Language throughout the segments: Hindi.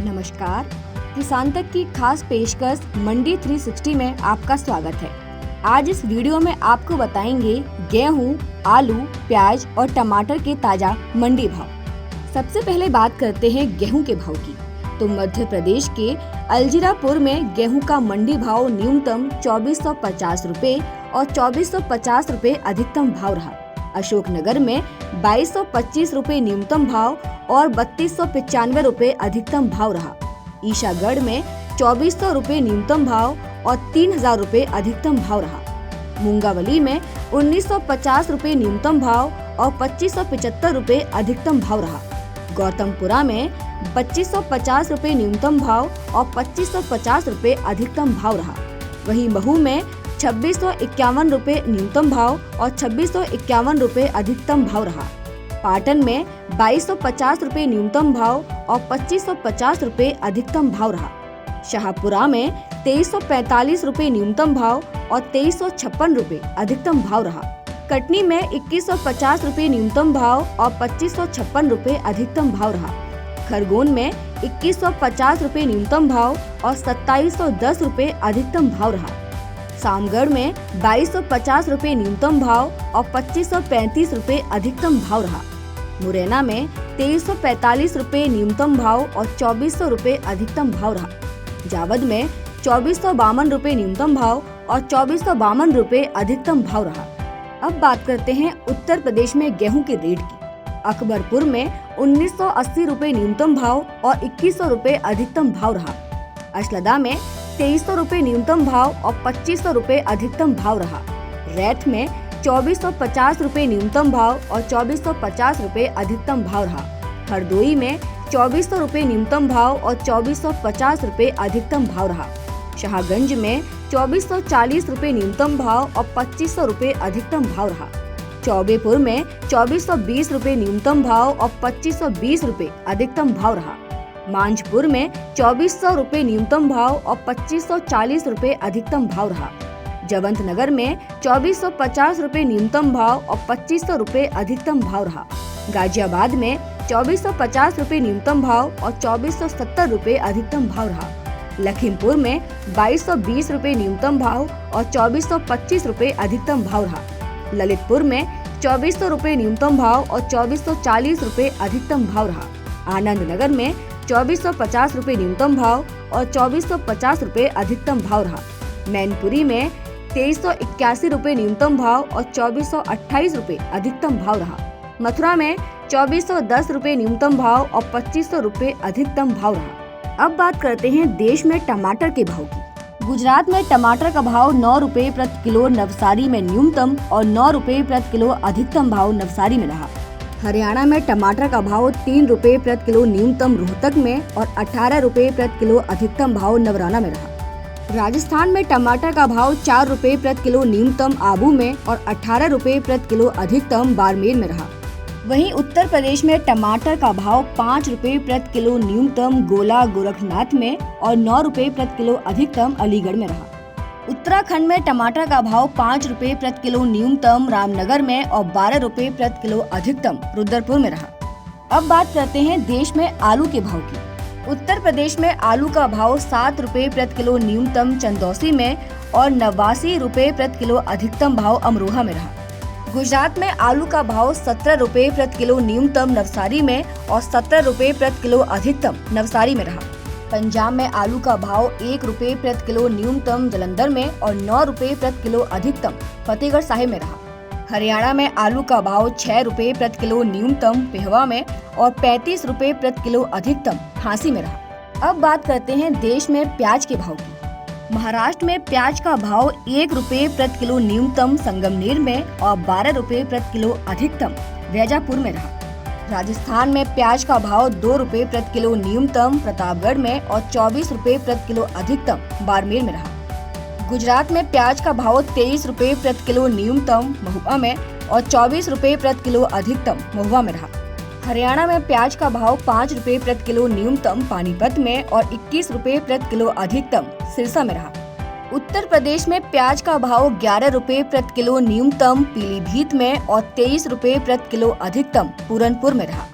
नमस्कार, किसान तक की खास पेशकश मंडी 360 में आपका स्वागत है। आज इस वीडियो में आपको बताएंगे गेहूं, आलू, प्याज और टमाटर के ताजा मंडी भाव। सबसे पहले बात करते हैं गेहूं के भाव की। तो मध्य प्रदेश के अलजीरापुर में गेहूं का मंडी भाव न्यूनतम 2450 रुपए और 2450 रुपए अधिकतम भाव रहा। अशोकनगर में 2225 रुपए न्यूनतम भाव और 3295 रुपए अधिकतम भाव रहा। ईशागढ़ में 2400 रुपए न्यूनतम भाव और 3000 रुपए अधिकतम भाव रहा। मुंगावली में 1950 रुपए न्यूनतम भाव और 2575 रुपए अधिकतम भाव रहा। गौतमपुरा में 2550 रुपए न्यूनतम भाव और 2550 रुपए अधिकतम भाव रहा। वहीं महू में 2651 रुपए न्यूनतम भाव और 2651 रुपए अधिकतम भाव रहा। पाटन में 2250 रुपए न्यूनतम भाव और 2550 रुपए अधिकतम भाव रहा। शाहपुरा में 2345 रुपए न्यूनतम भाव और 2356 रुपए अधिकतम भाव रहा। कटनी में 2150 रुपए न्यूनतम भाव और 2556 रुपए अधिकतम भाव रहा। खरगोन में 2150 रुपए न्यूनतम भाव और 2710 रुपए अधिकतम भाव रहा। सामगढ़ में 2250 रुपए न्यूनतम भाव और 2535 रुपए अधिकतम भाव रहा। मुरैना में 2345 रुपए न्यूनतम भाव और 2400 रुपए अधिकतम भाव रहा। जावद में 2452 रुपए न्यूनतम भाव और 2452 रुपए अधिकतम भाव रहा। अब बात करते हैं उत्तर प्रदेश में गेहूं के रेट की। अकबरपुर में 1980 रुपए न्यूनतम भाव और 2100 रुपए अधिकतम भाव रहा। असलदा में 2300 रुपए न्यूनतम भाव और 2500 रुपए अधिकतम भाव रहा। रैत में 2450 रुपए न्यूनतम भाव और 2450 रुपए अधिकतम भाव रहा। हरदोई में 2400 रुपए न्यूनतम भाव और 2450 रुपए अधिकतम भाव रहा। शाहगंज में 2440 रुपए न्यूनतम भाव और 2500 रुपए अधिकतम भाव रहा। चौबेपुर में 2420 रुपए न्यूनतम भाव और 2520 रुपए अधिकतम भाव रहा। मांझपुर में 2400 रुपए न्यूनतम भाव और 2540 रुपए अधिकतम भाव रहा। जवंत नगर में 2450 रुपए न्यूनतम भाव और 2500 रुपए अधिकतम भाव रहा। गाजियाबाद में 2450 रुपए न्यूनतम भाव और 2470 रुपए अधिकतम भाव रहा। लखीमपुर में 2220 रुपए न्यूनतम भाव और 2425 रुपए अधिकतम भाव रहा। ललितपुर में 2400 रुपए न्यूनतम भाव और 2440 रुपए अधिकतम भाव रहा। आनंद नगर में 2450 रुपए न्यूनतम भाव और 2450 रुपए अधिकतम भाव रहा। मैनपुरी में 2381 रुपए न्यूनतम भाव और 2428 रुपए अधिकतम भाव रहा। मथुरा में 2410 रुपए न्यूनतम भाव और 2500 रुपए अधिकतम भाव रहा। अब बात करते हैं देश में टमाटर के भाव की। गुजरात में टमाटर का भाव 9 रुपए प्रति किलो नवसारी में न्यूनतम और 9 रुपए प्रति किलो अधिकतम भाव नवसारी में रहा। हरियाणा में टमाटर का भाव 3 रुपए प्रति किलो न्यूनतम रोहतक में और 18 रुपए प्रति किलो अधिकतम भाव नवराना में रहा। राजस्थान में टमाटर का भाव 4 रुपए प्रति किलो न्यूनतम आबू में और 18 रुपए प्रति किलो अधिकतम बाड़मेर में रहा। वहीं उत्तर प्रदेश में टमाटर का भाव 5 रुपए प्रति किलो न्यूनतम गोला गोरखनाथ में और 9 रुपए प्रति किलो अधिकतम अलीगढ़ में रहा। उत्तराखंड में टमाटर का भाव 5 रुपए प्रति किलो न्यूनतम रामनगर में और 12 रुपए प्रति किलो अधिकतम रुद्रपुर में रहा। अब बात करते हैं देश में आलू के भाव की। उत्तर प्रदेश में आलू का भाव 7 रुपए प्रति किलो न्यूनतम चंदौसी में और 89 रुपए प्रति किलो अधिकतम भाव अमरोहा में रहा। गुजरात में आलू का भाव 17 रुपए प्रति किलो न्यूनतम नवसारी में और 17 रुपए प्रति किलो अधिकतम नवसारी में रहा। पंजाब में आलू का भाव 1 रुपए प्रति किलो न्यूनतम जलंधर में और 9 रुपए प्रति किलो अधिकतम फतेहगढ़ साहिब में रहा। हरियाणा में आलू का भाव 6 रुपए प्रति किलो न्यूनतम पेहवा में और 35 रुपए प्रति किलो अधिकतम झांसी में रहा। अब बात करते हैं देश में प्याज के भाव की। महाराष्ट्र में प्याज का भाव 1 रुपए प्रति किलो न्यूनतम संगमनेर में और 12 रुपए प्रति किलो अधिकतम वैजापुर में रहा। राजस्थान में प्याज का भाव 2 रुपए प्रति किलो न्यूनतम प्रतापगढ़ में और 24 रुपए प्रति किलो अधिकतम बाड़मेर में रहा। गुजरात में प्याज का भाव 23 रुपए प्रति किलो न्यूनतम महुआ में और 24 रुपए प्रति किलो अधिकतम महुआ में रहा। हरियाणा में प्याज का भाव 5 रुपए प्रति किलो न्यूनतम पानीपत में और 21 रुपए प्रति किलो अधिकतम सिरसा में रहा। उत्तर प्रदेश में प्याज का भाव 11 रुपए प्रति किलो न्यूनतम पीलीभीत में और 23 रुपए प्रति किलो अधिकतम पूरनपुर में रहा।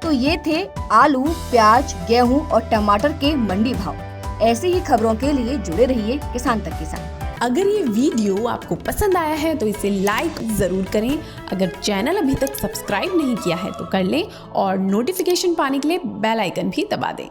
तो ये थे आलू, प्याज, गेहूं और टमाटर के मंडी भाव। ऐसी ही खबरों के लिए जुड़े रहिए किसान तक के साथ। अगर ये वीडियो आपको पसंद आया है तो इसे लाइक ज़रूर करें। अगर चैनल अभी तक सब्सक्राइब नहीं किया है तो कर लें और नोटिफिकेशन पाने के लिए बेल आइकन भी दबा दें।